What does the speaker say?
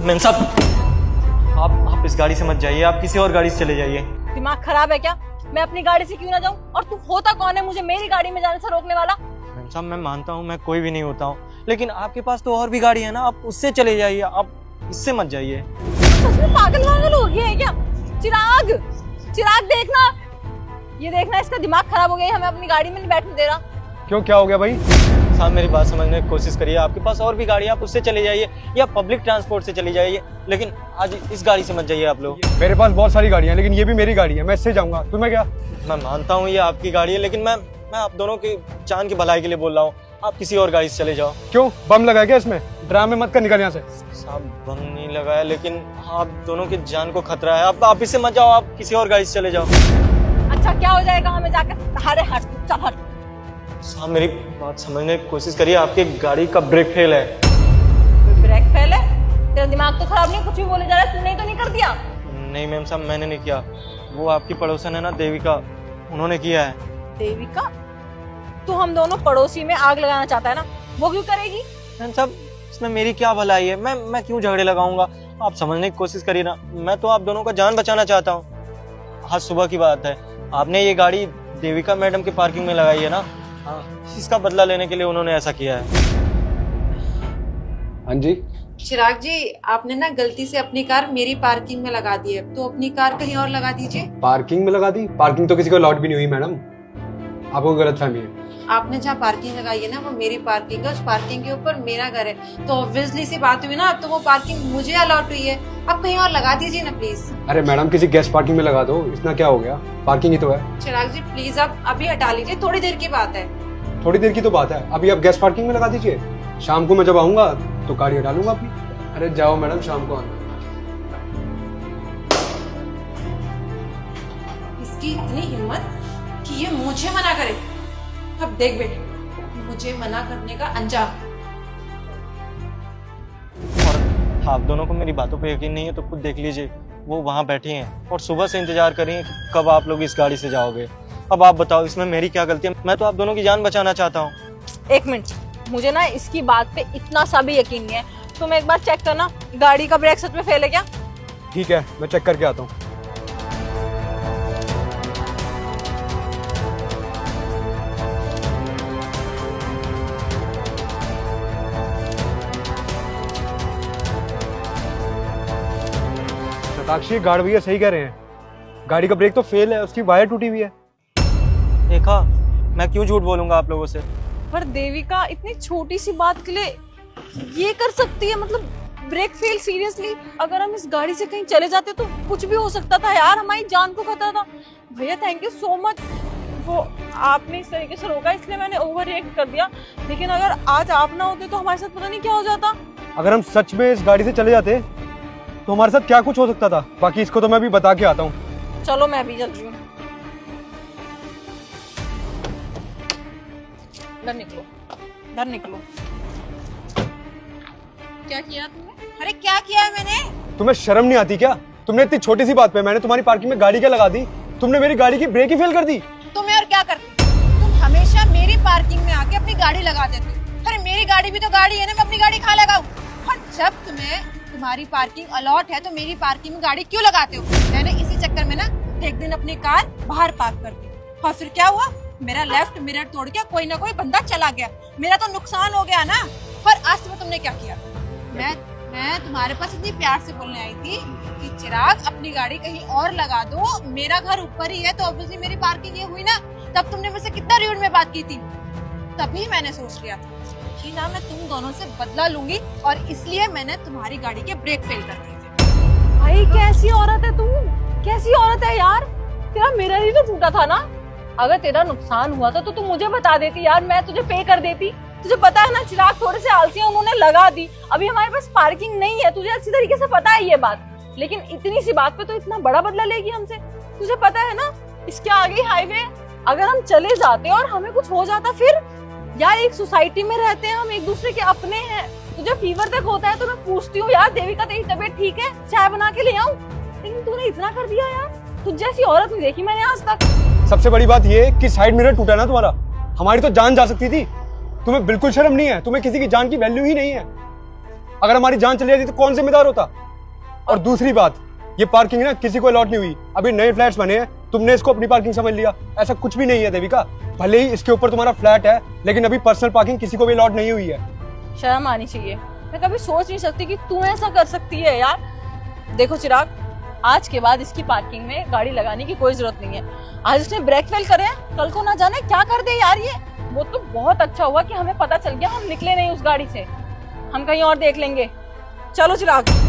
Ma'am साहब, आप इस गाड़ी से मत जाइए, आप किसी और गाड़ी से चले जाइए। दिमाग खराब है क्या? मैं अपनी गाड़ी से क्यों ना जाऊं? और तू होता कौन है मुझे मेरी गाड़ी में जाने से रोकने वाला? मैम साहब, मैं मानता हूँ मैं कोई भी नहीं होता हूँ, लेकिन आपके पास तो और भी गाड़ी है ना, आप उससे चले जाइए, आप इससे मत जाइए। सच में पागल वागल हो गया है क्या? चिराग, चिराग देखना, ये देखना, इसका दिमाग खराब हो गया है, हमें अपनी गाड़ी में नहीं बैठने दे रहा। क्यों, क्या हो गया भाई? साहब मेरी बात समझने की कोशिश करिए, आपके पास और भी गाड़ी है, आप उससे चले जाइए या पब्लिक ट्रांसपोर्ट से चले जाइए, लेकिन आज इस गाड़ी से मत जाइए आप लोग। मेरे पास बहुत सारी गाड़ियां हैं, लेकिन ये भी मेरी गाड़ी है, मैं इससे जाऊंगा। तुम्हें क्या? मैं मानता हूँ ये आपकी गाड़ी है, लेकिन मैं आप दोनों की जान की भलाई के लिए बोल रहा हूँ, आप किसी और गाड़ी से चले जाओ। क्यों, बम लगा क्या इसमें? ड्रामे मत कर, निकल यहाँ से। साहब बम नहीं लगाया, लेकिन आप दोनों की जान को खतरा है, आप इससे मत जाओ, आप किसी और गाड़ी से चले जाओ। अच्छा क्या हो जाएगा हमें जाकर? अरे हट, चल हट। साहब मेरी बात समझने की कोशिश करिए, आपकी गाड़ी का ब्रेक फेल है। ब्रेक फेल है? तेरा दिमाग तो खराब नहीं, कुछ भी बोले जा रहा है, तूने तो नहीं कर दिया? नहीं मैम साहब, मैंने नहीं किया, वो आपकी पड़ोसन है ना देविका, उन्होंने किया है। देविका? तू हम दोनों पड़ोसी में आग लगाना चाहता है ना, वो क्यों करेगी? मैम साहब इसमें मेरी क्या भलाई है, मैं क्यों झगड़े लगाऊंगा, आप समझने की कोशिश करिए ना, मैं तो आप दोनों का जान बचाना चाहता हूँ। आज सुबह की बात है, आपने ये गाड़ी देविका मैडम की पार्किंग में लगाई है ना, हाँ, इसका बदला लेने के लिए उन्होंने ऐसा किया है। हाँ जी। चिराग जी, आपने ना गलती से अपनी कार मेरी पार्किंग में लगा दी है, तो अपनी कार कहीं और लगा दीजिए। पार्किंग में लगा दी? पार्किंग तो किसी को अलॉट भी नहीं हुई मैडम, आपको गलतफहमी है। आपने जहाँ पार्किंग लगाई है ना वो मेरी पार्किंग है, उस पार्किंग के ऊपर मेरा घर है, तो ऑब्वियसली सी बात हुई ना, अब तो वो पार्किंग मुझे अलॉट हुई है, आप कहीं और लगा दीजिए ना प्लीज। अरे मैडम, किसी गेस्ट पार्किंग में लगा दो, इतना क्या हो गया, पार्किंग ही तो है। चिराग जी प्लीज आप अभी हटा लीजिए, थोड़ी देर की बात है। थोड़ी देर की तो बात है, अभी आप गेस्ट पार्किंग में लगा दीजिए, शाम को मैं जब आऊंगा तो गाड़ी हटा लूंगा अपनी। अरे जाओ मैडम, शाम को आना। इसकी इतनी हिम्मत कि ये मुझे मना करे। अब देख बेटे, मुझे मना करने का अंजाम। और आप दोनों को मेरी बातों पे यकीन नहीं है तो खुद देख लीजिए, वो वहाँ बैठे हैं और सुबह से इंतजार कर रही हैं कि कब आप लोग इस गाड़ी से जाओगे। अब आप बताओ इसमें मेरी क्या गलती है, मैं तो आप दोनों की जान बचाना चाहता हूँ। एक मिनट, मुझे ना इसकी बात पे इतना सा भी यकीन नहीं है, तुम एक बार चेक करना गाड़ी का ब्रेक सच में फेल है क्या? ठीक है, मैं चेक करके आता हूँ। शताक्षी, गार्ड भैया सही कह रहे हैं, गाड़ी का ब्रेक तो फेल है, उसकी वायर टूटी हुई है। देखा, मैं क्यों झूठ बोलूंगा आप लोगों से। पर देविका इतनी छोटी सी बात के लिए ये कर सकती है? मतलब ब्रेक फेल, सीरियसली अगर हम इस गाड़ी से कहीं चले जाते तो कुछ भी हो सकता था यार, हमारी जान को खतरा था। भैया थैंक यू सो मच, वो आपने इस तरीके से रोका इसलिए मैंने ओवर रिएक्ट कर दिया, लेकिन अगर आज आप ना होते तो हमारे साथ पता नहीं क्या हो जाता। अगर हम सच में इस गाड़ी से चले जाते तो हमारे साथ क्या कुछ हो सकता था, बाकी इसको तो मैं भी बता के आता हूँ। चलो मैं भी चल रही हूँ, इधर निकलो, इधर निकलो। क्या किया तुमने? अरे क्या किया है मैंने? तुम्हें शर्म नहीं आती क्या? तुमने इतनी छोटी सी बात पे मैंने तुम्हारी पार्किंग में गाड़ी क्या लगा दी, तुमने मेरी गाड़ी की ब्रेक ही फेल कर दी। तुम्हें और क्या करती? तुम हमेशा मेरी पार्किंग में आके अपनी गाड़ी लगा देते हो। अरे मेरी गाड़ी भी तो गाड़ी है ना, मैं अपनी गाड़ी कहाँ लगाऊं? और जब तुम्हारी पार्किंग अलॉट है तो मेरी पार्किंग में गाड़ी क्यों लगाते हो? मैंने इसी चक्कर में ना एक दिन अपनी कार बाहर पार्क कर दी, और फिर क्या हुआ, मेरा लेफ्ट मिरर तोड़ के कोई ना कोई बंदा चला गया, मेरा तो नुकसान हो गया ना। पर आज सुबह तुमने क्या किया? मैं तुम्हारे पास इतनी प्यार से बोलने आई थी कि चिराग अपनी गाड़ी कहीं और लगा दो, मेरा घर ऊपर ही है तो ऑब्वियसली मेरी पार्किंग ये हुई ना। तब तुमने मुझसे कितना रूड में बात की थी, तभी मैंने सोच लिया कि ना मैं तुम दोनों से बदला लूंगी, और इसलिए मैंने तुम्हारी गाड़ी के ब्रेक फेल कर दिए। भाई कैसी औरत है तू, कैसी औरत है यार, तेरा मिरर ही तो टूटा था ना, अगर तेरा नुकसान हुआ था तो तू मुझे बता देती यार, मैं तुझे पे कर देती। तुझे पता है ना चिराग थोड़े से आलसी हैं, उन्होंने लगा दी, अभी हमारे पास पार्किंग नहीं है, तुझे अच्छी तरीके से पता है ये बात, लेकिन इतनी सी बात पे तो इतना बड़ा बदला लेगी हमसे। तुझे पता है ना इसके आगे हाईवे, अगर हम चले जाते और हमें कुछ हो जाता फिर? यार एक सोसाइटी में रहते हैं हम, एक दूसरे के अपने हैं, तुझे फीवर तक होता है तो मैं पूछती हूँ यार देविका तेरी तबीयत ठीक है, चाय बना के ले आऊं, लेकिन तूने इतना कर दिया यार, तुझ जैसी औरत नहीं देखी मैंने आज तक। सबसे बड़ी बात ये कि साइड मिरर टूटा ना तुम्हारा, हमारी तो जान जा सकती थी। तुम्हें बिल्कुल शर्म नहीं है, तुम्हें किसी की जान की वैल्यू ही नहीं है। अगर हमारी जान चली जाती तो कौन जिम्मेदार होता? और दूसरी बात, ये पार्किंग ना किसी को अलॉट नहीं हुई, अभी नए फ्लैट्स बने हैं, तुमने इसको अपनी पार्किंग समझ लिया। ऐसा कुछ भी नहीं है देविका, भले ही इसके ऊपर तुम्हारा फ्लैट है, लेकिन अभी पर्सनल पार्किंग किसी को भी अलॉट नहीं हुई है। शर्म आनी चाहिए। मैं कभी सोच नहीं सकती कि तू ऐसा कर सकती है यार। देखो चिराग, आज के बाद इसकी पार्किंग में गाड़ी लगाने की कोई जरूरत नहीं है। आज इसने ब्रेक फेल करे हैं, कल को ना जाने क्या कर दे यार ये। वो तो बहुत अच्छा हुआ कि हमें पता चल गया, हम निकले नहीं उस गाड़ी से। हम कहीं और देख लेंगे। चलो चिराग।